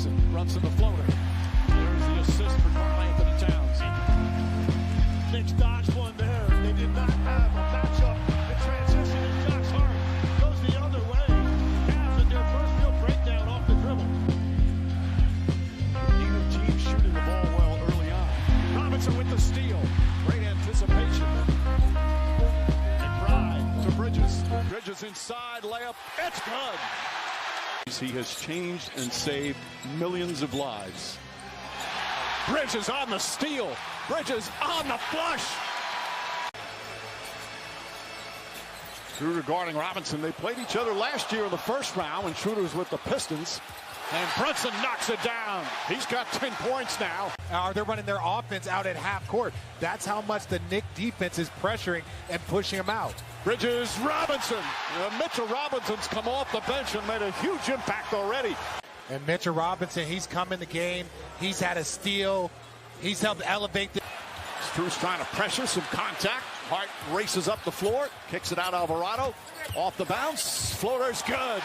Brunson the floater. There's the assist for Karl Anthony Towns. Knicks dodged one there. They did not have a matchup in transition, and Josh Hart goes the other way. Cavs in their first real breakdown off the dribble. Neither team shooting the ball well early on. Robinson with the steal. Great anticipation. McBride to Bridges. Bridges inside, layup. It's good. He has changed and saved millions of lives. Bridges on the steal. Bridges on the flush. Schroeder guarding Robinson. They played each other last year in the first round when Schroeder's with the Pistons. And Brunson knocks it down. He's got 10 points now. They're running their offense out at half court. That's how much the Knicks defense is pressuring and pushing them out. Bridges, Robinson. Mitchell Robinson's come off the bench and made a huge impact already. And Mitchell Robinson, he's come in the game. He's had a steal. He's helped elevate the... Strus trying to pressure, some contact. Hart races up the floor, kicks it out Alvarado. Off the bounce, floater's good.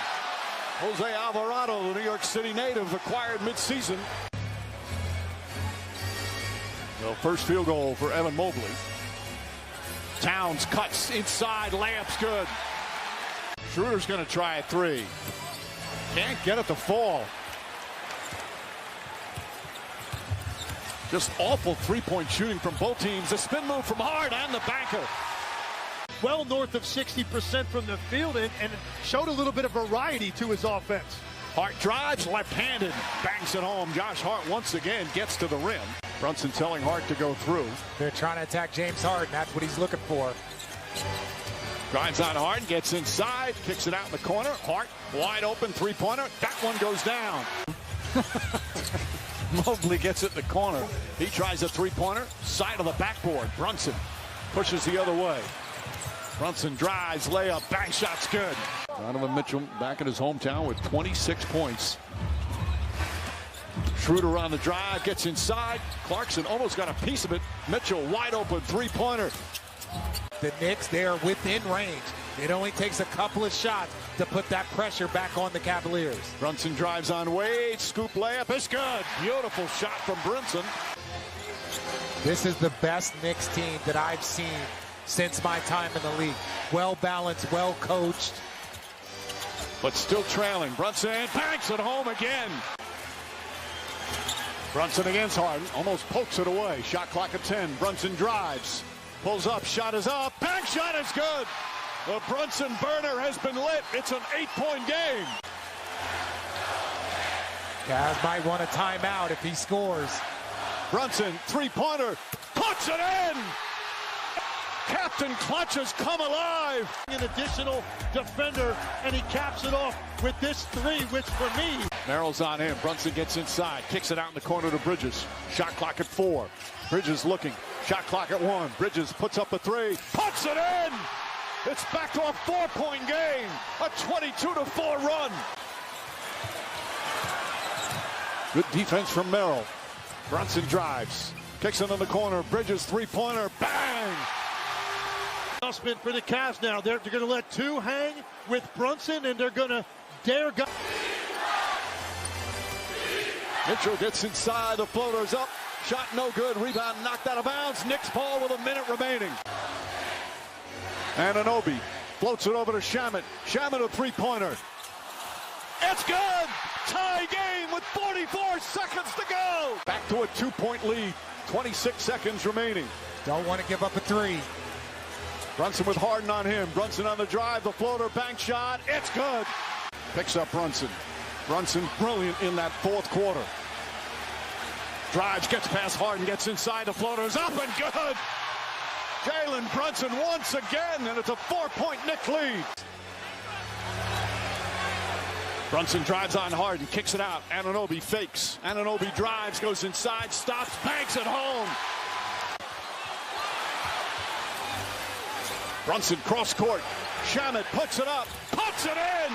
Jose Alvarado, the New York City native, acquired midseason. The first field goal for Evan Mobley. Towns cuts inside, layup's good. Schroeder's going to try a three. Can't get it to fall. Just awful three-point shooting from both teams. A spin move from Hart and the banker. Well north of 60% from the field and showed a little bit of variety to his offense. Hart drives, left-handed, bangs it home. Josh Hart once again gets to the rim. Brunson telling Hart to go through. They're trying to attack James Harden. That's what he's looking for. Drives on Harden, gets inside, kicks it out in the corner. Hart wide open, three-pointer. That one goes down. Mobley gets it in the corner. He tries a three-pointer, side of the backboard. Brunson pushes the other way. Brunson drives, layup, bank shot's good. Donovan Mitchell back in his hometown with 26 points. Schroeder on the drive, gets inside. Clarkson almost got a piece of it. Mitchell wide open, three-pointer. The Knicks, they are within range. It only takes a couple of shots to put that pressure back on the Cavaliers. Brunson drives on Wade, scoop layup, it's good. Beautiful shot from Brunson. This is the best Knicks team that I've seen since my time in the league. Well balanced, well coached. But still trailing. Brunson banks it home again. Brunson against Harden, almost pokes it away. Shot clock at 10. Brunson drives, pulls up, shot is up, bank shot is good. The Brunson burner has been lit. It's an 8-point game. Cavs might want a timeout if he scores. Brunson, three-pointer, puts it in. Captain Clutch has come alive. An additional defender, and he caps it off with this three, which for me. Merrill's on him. Brunson gets inside, kicks it out in the corner to Bridges. Shot clock at 4. Bridges looking. Shot clock at 1. Bridges puts up a three, puts it in. It's back to a 4-point game. A 22-4 run. Good defense from Merrill. Brunson drives, kicks it in the corner. Bridges three-pointer, bang. Adjustment for the Cavs now. They're going to let two hang with Brunson, and they're going to dare go. Mitchell gets inside, the floater's up. Shot no good, rebound knocked out of bounds. Knicks ball with a minute remaining. Anunoby floats it over to Shamet. Shamet a three-pointer. It's good! Tie game with 44 seconds to go! Back to a 2-point lead. 26 seconds remaining. Don't want to give up a three. Brunson with Harden on him. Brunson on the drive, the floater, bank shot. It's good. Picks up Brunson. Brunson brilliant in that fourth quarter. Drives, gets past Harden, gets inside, the floater's up and good. Jalen Brunson once again, and it's a 4-point Knicks lead. Brunson drives on Harden, kicks it out. Anunoby fakes. Anunoby drives, goes inside, stops, banks it home. Brunson cross court. Shamet puts it up, puts it in.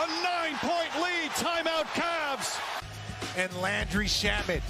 A 9-point lead. Timeout Cavs. And Landry Shamet,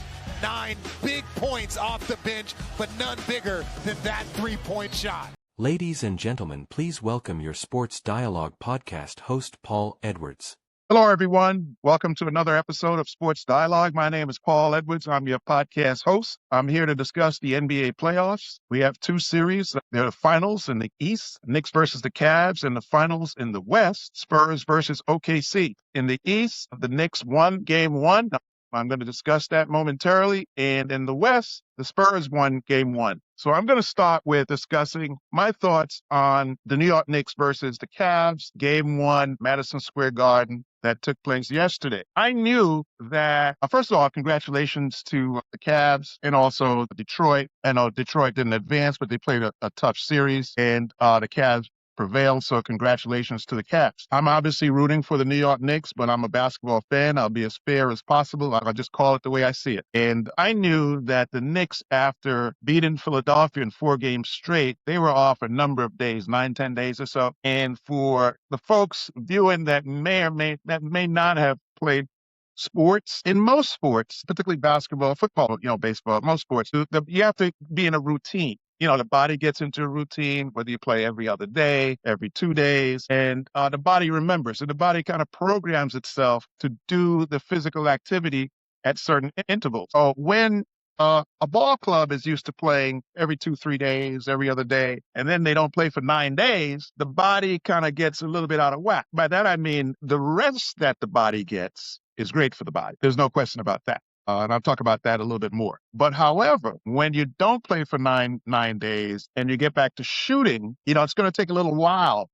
9 big points off the bench, but none bigger than that 3-point shot. Ladies and gentlemen, please welcome your Sports Dialogue podcast host Paul Edwards. Hello, everyone. Welcome to another episode of Sports Dialogue. My name is Paul Edwards. I'm your podcast host. I'm here to discuss the NBA playoffs. We have two series. There are the finals in the East, Knicks versus the Cavs, and the finals in the West, Spurs versus OKC. In the East, the Knicks won game one. I'm going to discuss that momentarily. And in the West, the Spurs won game one. So I'm going to start with discussing my thoughts on the New York Knicks versus the Cavs, game one, Madison Square Garden, that took place yesterday. I knew that, first of all, congratulations to the Cavs and also Detroit. I know Detroit didn't advance, but they played a tough series, and the Cavs prevailed, so congratulations to the Cavs. I'm obviously rooting for the New York Knicks, but I'm a basketball fan. I'll be as fair as possible. I'll just call it the way I see it. And I knew that the Knicks, after beating Philadelphia in 4 games straight, they were off a number of days, 9-10 days or so. And for the folks viewing that may not have played sports, in most sports, particularly basketball, football, baseball, most sports, you have to be in a routine. The body gets into a routine, whether you play every other day, every 2 days, and the body remembers. And the body kind of programs itself to do the physical activity at certain intervals. So when a ball club is used to playing every 2-3 days, every other day, and then they don't play for 9 days, the body kind of gets a little bit out of whack. By that, I mean the rest that the body gets is great for the body. There's no question about that. And I'll talk about that a little bit more. But however, when you don't play for nine days and you get back to shooting, it's going to take a little while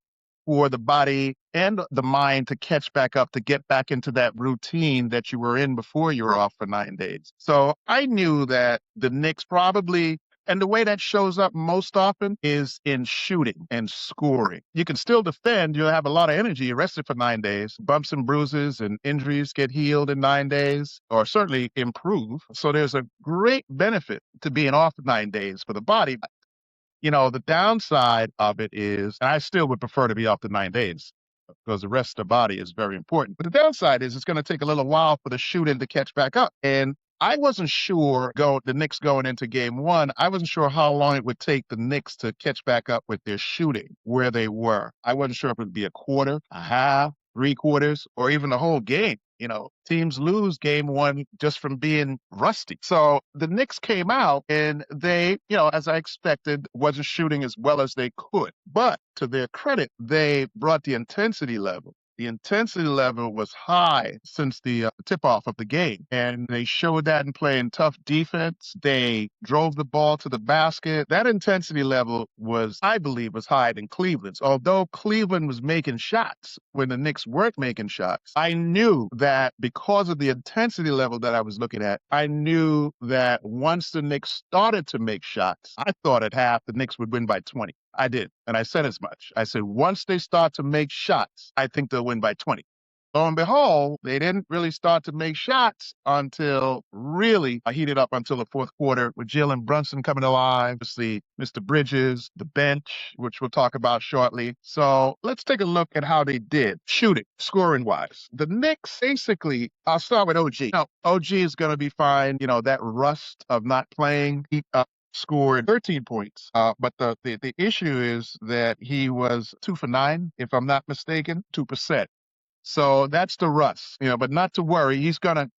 for the body and the mind to catch back up, to get back into that routine that you were in before you were off for 9 days. So I knew that the Knicks probably, and the way that shows up most often is in shooting and scoring. You can still defend. You'll have a lot of energy. You're rested for 9 days. Bumps and bruises and injuries get healed in 9 days, or certainly improve. So there's a great benefit to being off 9 days for the body. The downside of it is, and I still would prefer to be off the 9 days because the rest of the body is very important. But the downside is it's going to take a little while for the shooting to catch back up. And I wasn't sure, the Knicks going into game one, I wasn't sure how long it would take the Knicks to catch back up with their shooting where they were. I wasn't sure if it would be a quarter, a half, 3/4, or even the whole game. Teams lose game one just from being rusty. So the Knicks came out and they, as I expected, wasn't shooting as well as they could. But to their credit, they brought the intensity level. The intensity level was high since the tip-off of the game, and they showed that in playing tough defense. They drove the ball to the basket. That intensity level I believe, was higher than Cleveland's. Although Cleveland was making shots when the Knicks weren't making shots, I knew that because of the intensity level that I was looking at, I knew that once the Knicks started to make shots, I thought at half the Knicks would win by 20. I did. And I said as much. I said, once they start to make shots, I think they'll win by 20. Lo and behold, they didn't really start to make shots until really heated up until the fourth quarter with Jalen Brunson coming alive, obviously Mr. Bridges, the bench, which we'll talk about shortly. So let's take a look at how they did shooting, scoring-wise. The Knicks, basically, I'll start with OG. Now, OG is going to be fine. That rust of not playing, he scored 13 points. But the issue is that he was 2 for 9, if I'm not mistaken, 2%. So that's the rust, but not to worry. He's gonna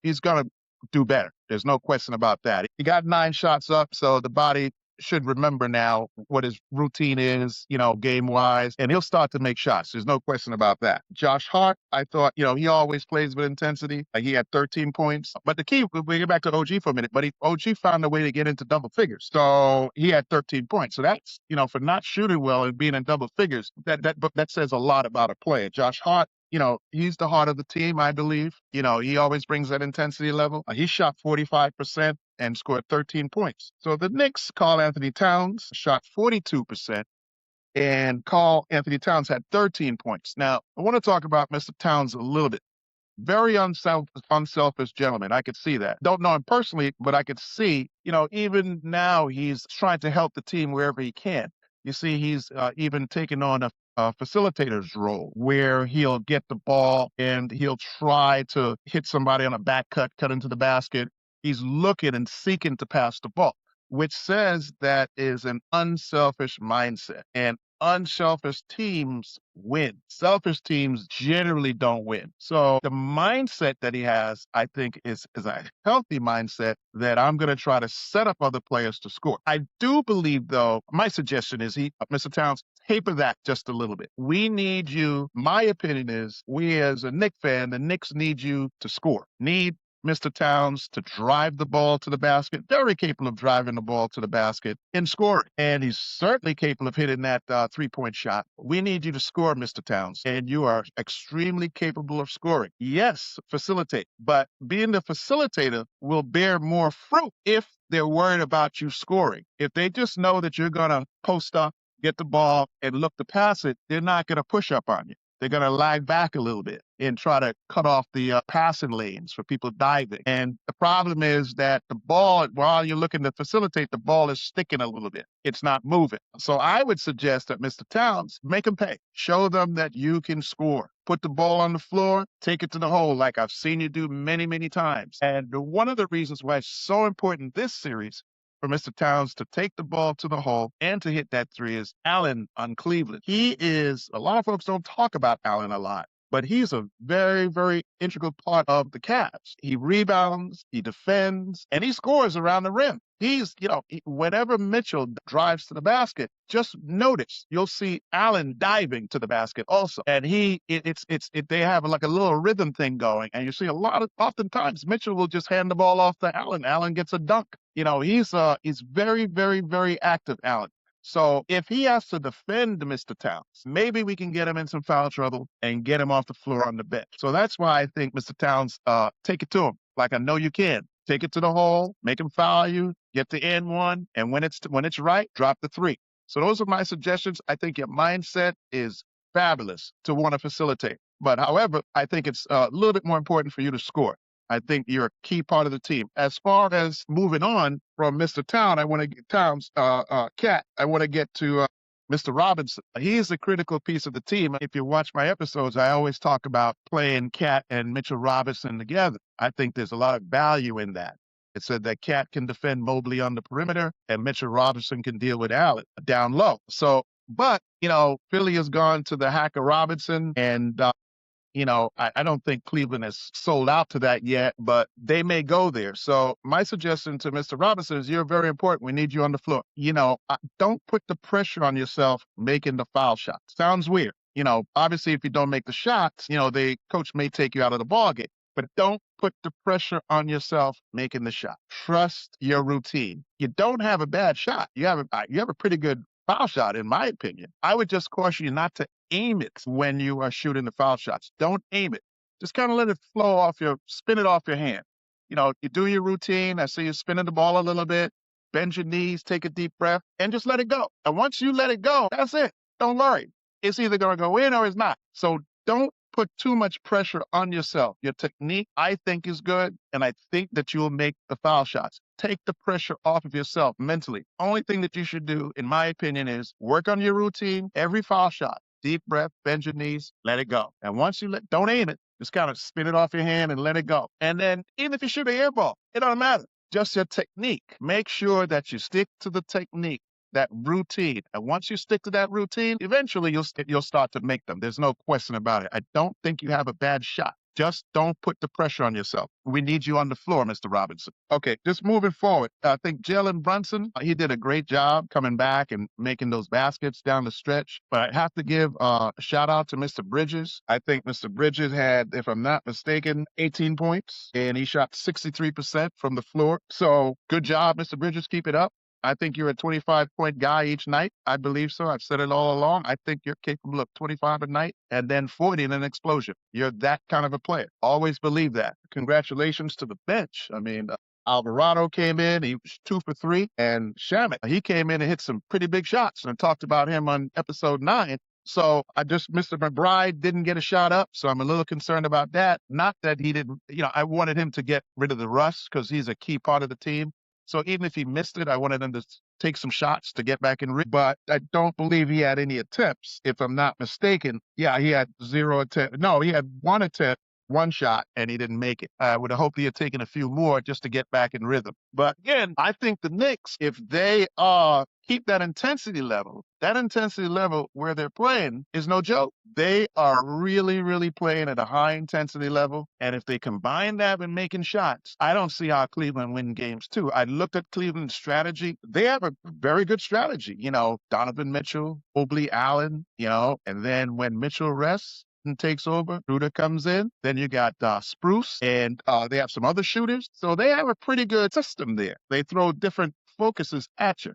do better. There's no question about that. He got 9 shots up, so the body should remember now what his routine is, game-wise, and he'll start to make shots. There's no question about that. Josh Hart, I thought, he always plays with intensity. He had 13 points. But the key, we get back to OG for a minute, but OG found a way to get into double figures. So he had 13 points. So that's, for not shooting well and being in double figures, that says a lot about a player. Josh Hart, he's the heart of the team, I believe. He always brings that intensity level. He shot 45% and scored 13 points. So the Knicks, Karl Anthony Towns shot 42%, and Karl Anthony Towns had 13 points. Now, I want to talk about Mr. Towns a little bit. Very unselfish gentleman. I could see that. Don't know him personally, but I could see, even now he's trying to help the team wherever he can. You see, he's even taken on a facilitator's role where he'll get the ball and he'll try to hit somebody on a back cut into the basket. He's looking and seeking to pass the ball, which says that is an unselfish mindset. And unselfish teams win. Selfish teams generally don't win. So the mindset that he has, I think, is a healthy mindset that I'm going to try to set up other players to score. I do believe, though, my suggestion is Mr. Towns, taper that just a little bit. We need you. My opinion is we as a Knicks fan, the Knicks need you to score. Need Mr. Towns to drive the ball to the basket, very capable of driving the ball to the basket and scoring. And he's certainly capable of hitting that three-point shot. We need you to score, Mr. Towns, and you are extremely capable of scoring. Yes, facilitate, but being the facilitator will bear more fruit if they're worried about you scoring. If they just know that you're going to post up, get the ball, and look to pass it, they're not going to push up on you. They're going to lag back a little bit and try to cut off the passing lanes for people diving. And the problem is that the ball, while you're looking to facilitate, the ball is sticking a little bit. It's not moving. So I would suggest that Mr. Towns, make them pay. Show them that you can score. Put the ball on the floor, take it to the hole like I've seen you do many, many times. And one of the reasons why it's so important this series for Mr. Towns to take the ball to the hole and to hit that three is Allen on Cleveland. A lot of folks don't talk about Allen a lot, but he's a very, very integral part of the Cavs. He rebounds, he defends, and he scores around the rim. Whenever Mitchell drives to the basket, just notice you'll see Allen diving to the basket also. And they have like a little rhythm thing going. And you see oftentimes Mitchell will just hand the ball off to Allen. Allen gets a dunk. He's very, very, very active, Allen. So if he has to defend Mr. Towns, maybe we can get him in some foul trouble and get him off the floor on the bench. So that's why I think Mr. Towns, take it to him like I know you can. Take it to the hole, make him foul you, get the end one, and when it's right, drop the three. So those are my suggestions. I think your mindset is fabulous to want to facilitate. But however, I think it's a little bit more important for you to score. I think you're a key part of the team. As far as moving on from Mr. Cat, I want to get to Mr. Robinson. He's a critical piece of the team. If you watch my episodes, I always talk about playing Cat and Mitchell Robinson together. I think there's a lot of value in that. It said that Cat can defend Mobley on the perimeter and Mitchell Robinson can deal with Allen down low. But Philly has gone to the Hacker Robinson and I don't think Cleveland has sold out to that yet, but they may go there. So my suggestion to Mr. Robinson is you're very important. We need you on the floor. Don't put the pressure on yourself making the foul shots. Sounds weird. Obviously, if you don't make the shots, the coach may take you out of the ballgame. But don't put the pressure on yourself making the shot. Trust your routine. You don't have a bad shot. You have a pretty good foul shot, in my opinion. I would just caution you not to aim it when you are shooting the foul shots. Don't aim it. Just kind of let it spin it off your hand. You do your routine. I see you spinning the ball a little bit. Bend your knees, take a deep breath, and just let it go. And once you let it go, that's it. Don't worry. It's either going to go in or it's not. So don't put too much pressure on yourself. Your technique, I think, is good, and I think that you'll make the foul shots. Take the pressure off of yourself mentally. Only thing that you should do, in my opinion, is work on your routine. Every foul shot, deep breath, bend your knees, let it go. And once don't aim it, just kind of spin it off your hand and let it go. And then even if you shoot an air ball, it don't matter. Just your technique. Make sure that you stick to the technique, that routine. And once you stick to that routine, eventually you'll start to make them. There's no question about it. I don't think you have a bad shot. Just don't put the pressure on yourself. We need you on the floor, Mr. Robinson. Okay, just moving forward. I think Jalen Brunson, he did a great job coming back and making those baskets down the stretch. But I have to give a shout out to Mr. Bridges. I think Mr. Bridges had, if I'm not mistaken, 18 points, and he shot 63% from the floor. So good job, Mr. Bridges. Keep it up. I think you're a 25-point guy each night. I believe so. I've said it all along. I think you're capable of 25 a night and then 40 in an explosion. You're that kind of a player. Always believe that. Congratulations to the bench. I mean, Alvarado came in. He was 2 for 3. And Shamet, he came in and hit some pretty big shots. And I talked about him on episode 9. So Mr. McBride didn't get a shot up. So I'm a little concerned about that. Not that he didn't, I wanted him to get rid of the rust because he's a key part of the team. So even if he missed it, I wanted him to take some shots to get back in. But I don't believe he had any attempts, if I'm not mistaken. Yeah, he had 0 attempt. No, he had 1 attempt one shot and he didn't make it. I would have hoped he had taken a few more just to get back in rhythm. But again, I think the Knicks, if they keep that intensity level where they're playing is no joke. They are really, really playing at a high intensity level. And if they combine that with making shots, I don't see how Cleveland win games too. I looked at Cleveland's strategy. They have a very good strategy. Donovan Mitchell, Mobley, Allen, and then when Mitchell rests and takes over, Schroeder comes in. Then you got Spruce, and they have some other shooters. So they have a pretty good system there. They throw different focuses at you.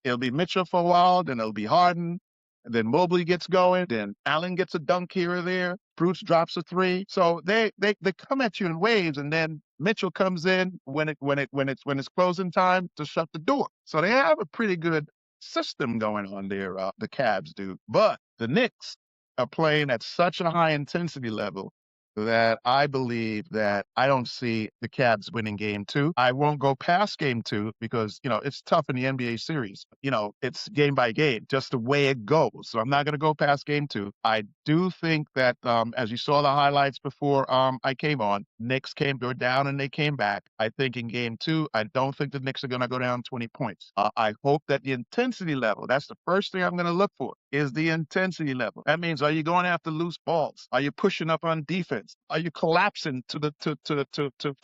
It'll be Mitchell for a while, then it'll be Harden, and then Mobley gets going, then Allen gets a dunk here or there, Bruce drops a three. So they come at you in waves, and then Mitchell comes in when it's closing time to shut the door. So they have a pretty good system going on there, the Cavs do. But the Knicks are playing at such a high intensity level that I believe that I don't see the Cavs winning game 2. I won't go past game 2 because, it's tough in the NBA series. It's game by game, just the way it goes. So I'm not going to go past game 2. I do think that, as you saw the highlights before I came on, Knicks were down and they came back. I think in game 2, I don't think the Knicks are going to go down 20 points. I hope that the intensity level, that's the first thing I'm going to look for, is the intensity level. That means, are you going after loose balls? Are you pushing up on defense? Are you collapsing to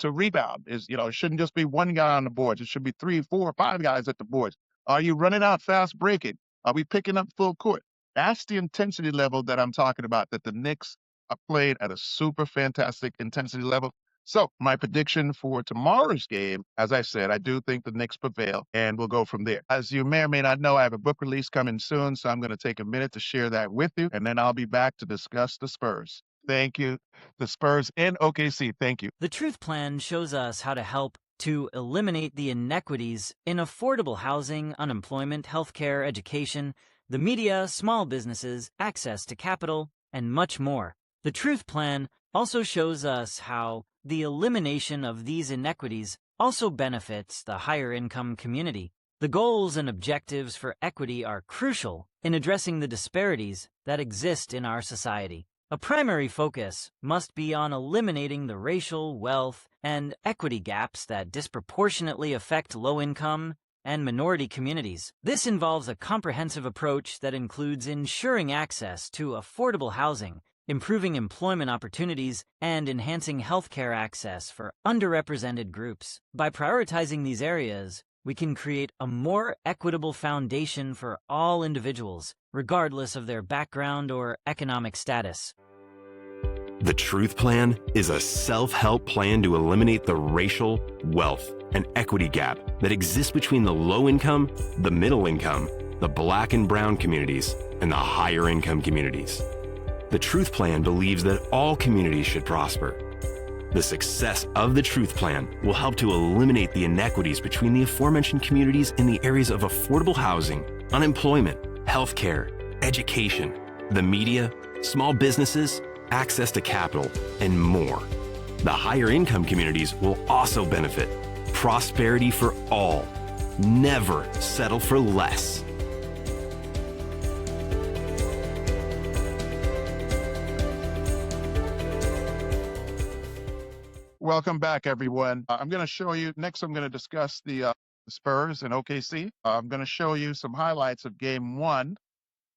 rebound? It shouldn't just be one guy on the boards. It should be 3, 4, 5 guys at the boards. Are you running out fast breaking? Are we picking up full court? That's the intensity level that I'm talking about, that the Knicks are playing at a super fantastic intensity level. So my prediction for tomorrow's game, as I said, I do think the Knicks prevail, and we'll go from there. As you may or may not know, I have a book release coming soon, so I'm going to take a minute to share that with you, and then I'll be back to discuss the Spurs. Thank you. The Spurs and OKC. Thank you. The Truth Plan shows us how to help to eliminate the inequities in affordable housing, unemployment, healthcare, education, the media, small businesses, access to capital, and much more. The Truth Plan also shows us how the elimination of these inequities also benefits the higher income community. The goals and objectives for equity are crucial in addressing the disparities that exist in our society. A primary focus must be on eliminating the racial, wealth, and equity gaps that disproportionately affect low-income and minority communities. This involves a comprehensive approach that includes ensuring access to affordable housing, improving employment opportunities, and enhancing healthcare access for underrepresented groups. By prioritizing these areas, we can create a more equitable foundation for all individuals, regardless of their background or economic status. The Truth Plan is a self-help plan to eliminate the racial, wealth, and equity gap that exists between the low-income, the middle-income, the Black and brown communities, and the higher-income communities. The Truth Plan believes that all communities should prosper. The success of the Truth Plan will help to eliminate the inequities between the aforementioned communities in the areas of affordable housing, unemployment, healthcare, education, the media, small businesses, access to capital, and more. The higher income communities will also benefit. Prosperity for all. Never settle for less. Welcome back, everyone. I'm going to show you, next I'm going to discuss the Spurs and OKC. I'm going to show you some highlights of game 1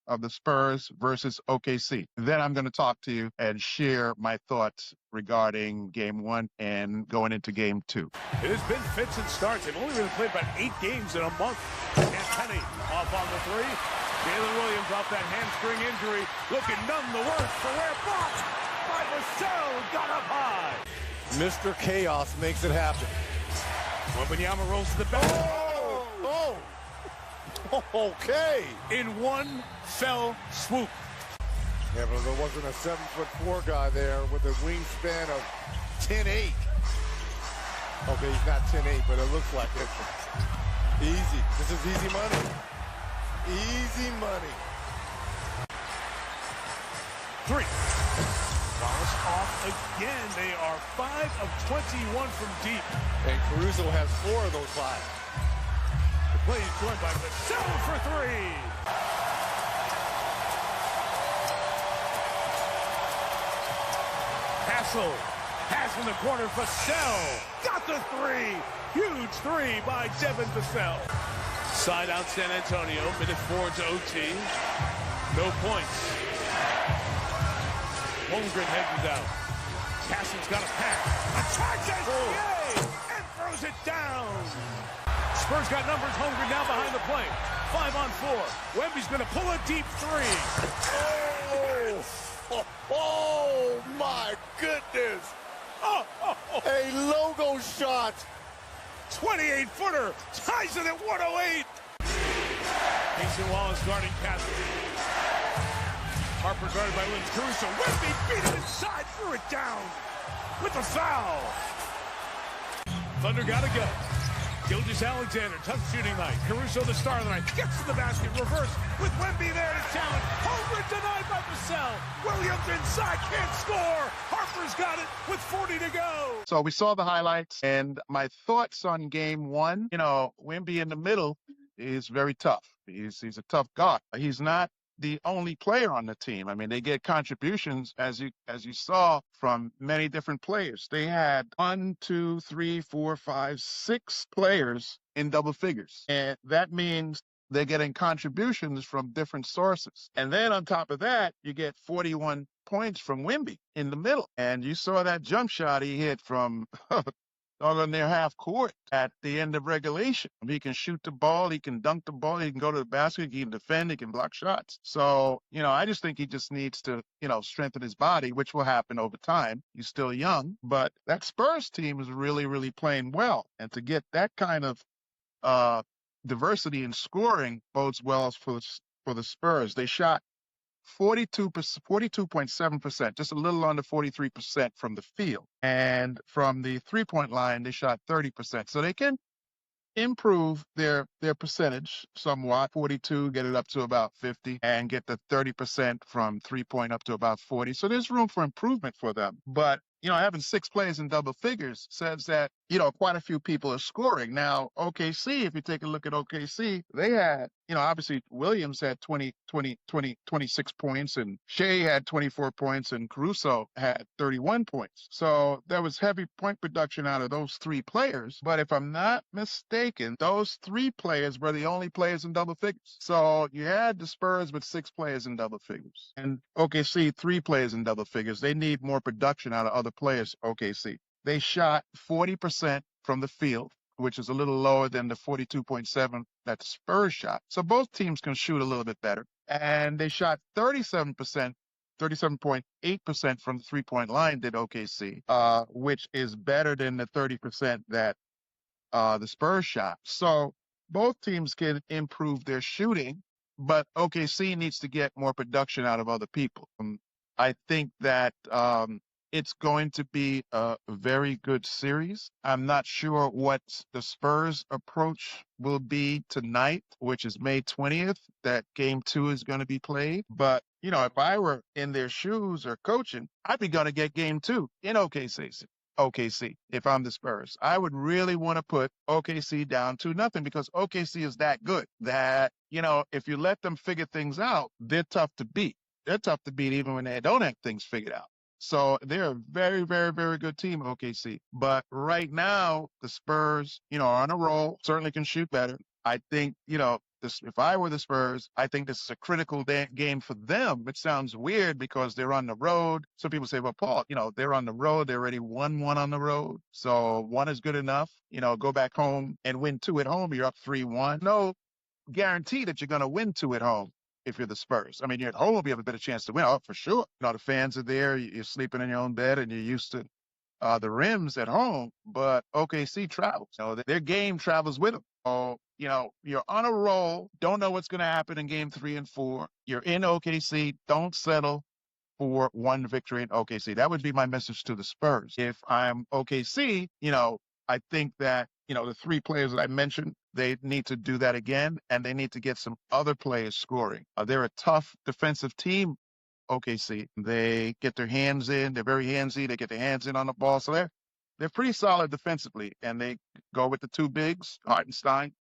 of the Spurs versus OKC. Then I'm going to talk to you and share my thoughts regarding game 1 and going into game 2. It has been fits and starts. They've only really played about 8 games in a month. And Penny off on the 3. Jalen Williams off that hamstring injury. Looking none the worse for where blocked by Vassell. Got up high. Mr. Chaos makes it happen. Wembanyama rolls to the back. Oh! Okay. In one fell swoop. Yeah, but there wasn't a 7'4" guy there with a wingspan of 10'8". Okay, he's not 10'8", but it looks like it. Easy. This is easy money. Easy money. 3. Wallace off again. They are 5 of 21 from deep. And Caruso has 4 of those 5. The play is joined by Vassell for 3. Hassel Pass in the corner, Vassell. Got the three. Huge three by Devin Vassell. Side out San Antonio. Minute 4 into OT. No points. Holmgren headed out. Castle's got a pass. Attacks SGA and throws it down. Spurs got numbers. Holmgren down behind the plate. 5 on 4. Wemby's going to pull a deep three. Oh my goodness. A logo shot. 28-footer. Ties it at 108. Mason Wallace guarding Castle. Harper guarded by Lynn Caruso. Wimby beat it inside. Threw it down with a foul. Thunder got to go. Gilgeous-Alexander, tough shooting night. Caruso, the star of the night, gets to the basket, reverse with Wemby there to challenge. Holmgren denied by Vassell. Williams inside, can't score. Harper's got it with 40 to go. So we saw the highlights, and my thoughts on game one, Wimby in the middle is very tough. He's a tough guy. He's not the only player on the team. I mean, they get contributions, as you saw, from many different players. They had 1, 2, 3, 4, 5, 6 players in double figures. And that means they're getting contributions from different sources. And then on top of that, you get 41 points from Wimby in the middle. And you saw that jump shot he hit from on their half court at the end of regulation. He can shoot the ball, he can dunk the ball, he can go to the basket, he can defend, he can block shots. So, I just think he just needs to, strengthen his body, which will happen over time. He's still young, but that Spurs team is really, really playing well. And to get that kind of diversity in scoring bodes well for the Spurs. They shot 42.7%, just a little under 43% from the field. And from the three-point line, they shot 30%. So they can improve their percentage somewhat. 42, get it up to about 50, and get the 30% from three-point up to about 40. So there's room for improvement for them. But having 6 players in double figures says that, quite a few people are scoring. Now, OKC, if you take a look at OKC, they had, obviously Williams had 26 points, and Shea had 24 points, and Caruso had 31 points. So there was heavy point production out of those 3 players. But if I'm not mistaken, those 3 players were the only players in double figures. So you had the Spurs with 6 players in double figures, and OKC 3 players in double figures. They need more production out of other players, OKC. They shot 40% from the field, which is a little lower than the 42.7 that the Spurs shot. So both teams can shoot a little bit better. And they shot 37.8% from the three-point line, did OKC, which is better than the 30% that the Spurs shot. So both teams can improve their shooting, but OKC needs to get more production out of other people. I think that it's going to be a very good series. I'm not sure what the Spurs' approach will be tonight, which is May 20th, that game 2 is going to be played. But, if I were in their shoes or coaching, I'd be going to get game 2 in OKC, if I'm the Spurs. I would really want to put OKC down 2-0 because OKC is that good that, if you let them figure things out, they're tough to beat. They're tough to beat even when they don't have things figured out. So they're a very, very, very good team, OKC. But right now, the Spurs, are on a roll, certainly can shoot better. I think, if I were the Spurs, I think this is a critical game for them. It sounds weird because they're on the road. Some people say, well, Paul, they're on the road. They already won 1 on the road. So 1 is good enough. Go back home and win 2 at home. You're up 3-1. No guarantee that you're going to win 2 at home. If you're the Spurs. I mean, you're at home, you have a better chance to win. Oh, for sure. The fans are there. You're sleeping in your own bed, and you're used to the rims at home. But OKC travels. Their game travels with them. So, you're on a roll. Don't know what's going to happen in game 3 and 4. You're in OKC. Don't settle for 1 victory in OKC. That would be my message to the Spurs. If I'm OKC, I think that, the 3 players that I mentioned, they need to do that again, and they need to get some other players scoring. They're a tough defensive team, OKC. They get their hands in. They're very handsy. They get their hands in on the ball. So they're pretty solid defensively, and they go with the 2 bigs, Hartenstein.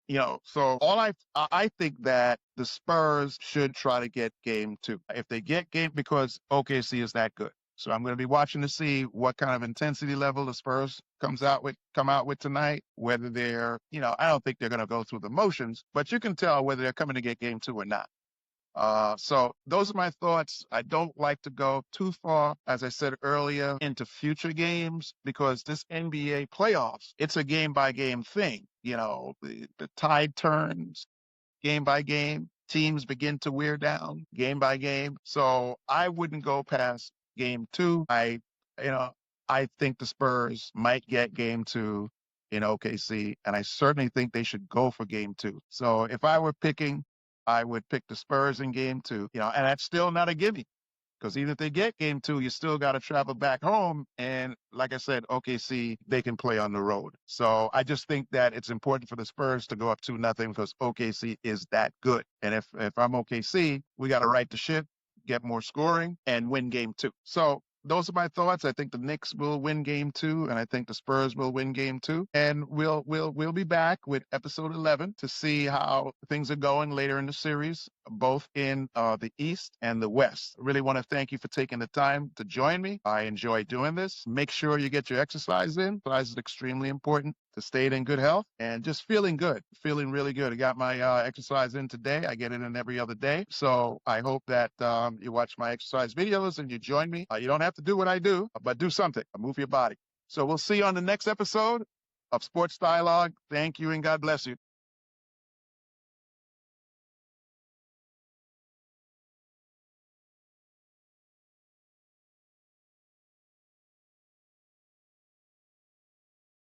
So I think that the Spurs should try to get game 2. If they get game, because OKC is that good. So I'm going to be watching to see what kind of intensity level the Spurs come out with tonight, whether they're, I don't think they're going to go through the motions, but you can tell whether they're coming to get game 2 or not. So those are my thoughts. I don't like to go too far, as I said earlier, into future games because this NBA playoffs, it's a game by game thing. The tide turns game by game. Teams begin to wear down game by game. So I wouldn't go past game 2. I think the Spurs might get game 2 in OKC, and I certainly think they should go for game 2. So if I were picking, I would pick the Spurs in game 2, and that's still not a gimme because even if they get game 2, you still got to travel back home. And like I said, OKC, they can play on the road. So I just think that it's important for the Spurs to go up 2-0 because OKC is that good. And if I'm OKC, we got to right the ship, get more scoring, and win game 2. So those are my thoughts. I think the Knicks will win game 2, and I think the Spurs will win game 2. And we'll be back with episode 11 to see how things are going later in the series, both in the East and the West. I really want to thank you for taking the time to join me. I enjoy doing this. Make sure you get your exercise in. Exercise is extremely important to stay in good health and just feeling good, feeling really good. I got my exercise in today. I get it in every other day. So I hope that you watch my exercise videos and you join me. You don't have to do what I do, but do something. Move your body. So we'll see you on the next episode of Sports Dialogue. Thank you and God bless you.